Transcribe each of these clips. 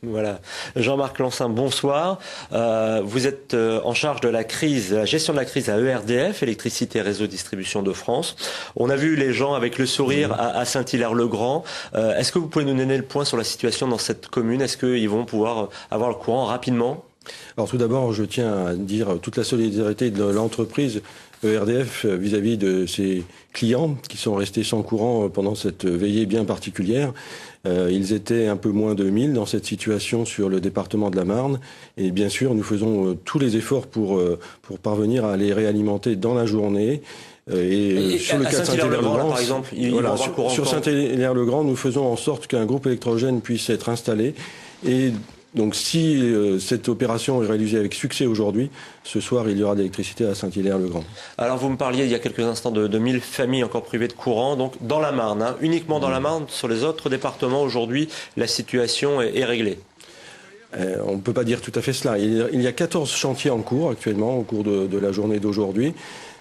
Voilà. Jean-Marc Lancin, bonsoir. Vous êtes en charge de la crise, la gestion de la crise à ERDF, Électricité Réseau Distribution de France. On a vu les gens avec le sourire à Saint-Hilaire-le-Grand. Est-ce que vous pouvez nous donner le point sur la situation dans cette commune? Est-ce qu'ils vont pouvoir avoir le courant rapidement? Alors tout d'abord, je tiens à dire toute la solidarité de l'entreprise ERDF vis-à-vis de ses clients qui sont restés sans courant pendant cette veillée bien particulière. Ils étaient un peu moins de 1000 dans cette situation sur le département de la Marne. Et bien sûr, nous faisons tous les efforts pour parvenir à les réalimenter dans la journée. Sur le cas de Saint-Hilaire-le-Grand, par exemple, sur Saint-Hilaire-le-Grand, nous faisons en sorte qu'un groupe électrogène puisse être installé. Et donc si cette opération est réalisée avec succès aujourd'hui, ce soir il y aura de l'électricité à Saint-Hilaire-le-Grand. Alors vous me parliez il y a quelques instants de 1000 familles encore privées de courant, donc dans la Marne, hein, uniquement dans la Marne. Sur les autres départements aujourd'hui, la situation est réglée. On ne peut pas dire tout à fait cela. Il y a 14 chantiers en cours actuellement, au cours de la journée d'aujourd'hui.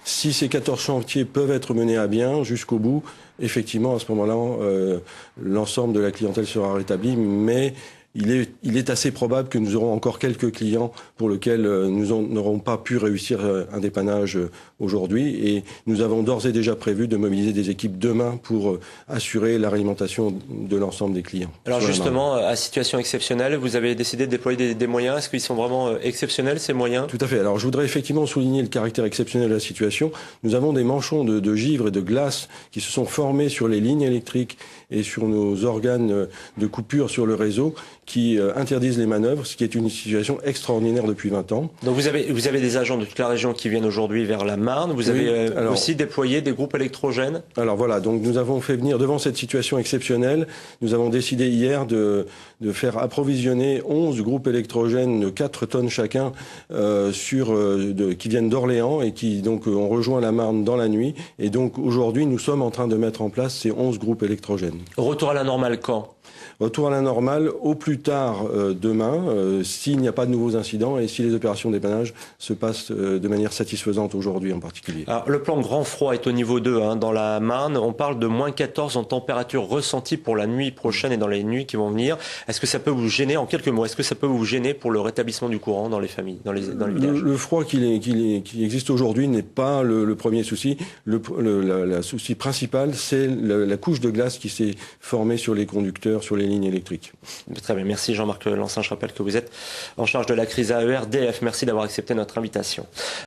Si ces 14 chantiers peuvent être menés à bien jusqu'au bout, effectivement, à ce moment-là, l'ensemble de la clientèle sera rétablie, mais il est assez probable que nous aurons encore quelques clients pour lesquels nous n'aurons pas pu réussir un dépannage aujourd'hui. Et nous avons d'ores et déjà prévu de mobiliser des équipes demain pour assurer la réalimentation de l'ensemble des clients. Alors justement, à situation exceptionnelle, vous avez décidé de déployer des moyens. Est-ce qu'ils sont vraiment exceptionnels, ces moyens? Tout à fait. Alors je voudrais effectivement souligner le caractère exceptionnel de la situation. Nous avons des manchons de givre et de glace qui se sont formés sur les lignes électriques et sur nos organes de coupure sur le réseau qui interdisent les manœuvres, ce qui est une situation extraordinaire depuis 20 ans. Donc vous avez des agents de toute la région qui viennent aujourd'hui vers la Marne. Vous avez aussi déployé des groupes électrogènes. Alors voilà, donc nous avons fait venir devant cette situation exceptionnelle, nous avons décidé hier de faire approvisionner 11 groupes électrogènes de 4 tonnes chacun qui viennent d'Orléans et qui donc ont rejoint la Marne dans la nuit. Et donc aujourd'hui, nous sommes en train de mettre en place ces 11 groupes électrogènes. Retour à la normale quand? Retour à la normale au plus tard demain, s'il n'y a pas de nouveaux incidents et si les opérations de dépannage se passent de manière satisfaisante aujourd'hui en particulier. Alors, le plan grand froid est au niveau 2 hein, dans la Marne. On parle de moins 14 en température ressentie pour la nuit prochaine et dans les nuits qui vont venir. Est-ce que ça peut vous gêner, en quelques mots, est-ce que ça peut vous gêner pour le rétablissement du courant dans les familles, dans les villages? Le froid qui existe aujourd'hui n'est pas le premier souci. Le souci principal, c'est la couche de glace qui s'est formée sur les conducteurs, sur les lignes électriques. Très bien, merci Jean-Marc Lancin. Je rappelle que vous êtes en charge de la crise à ERDF. Merci d'avoir accepté notre invitation.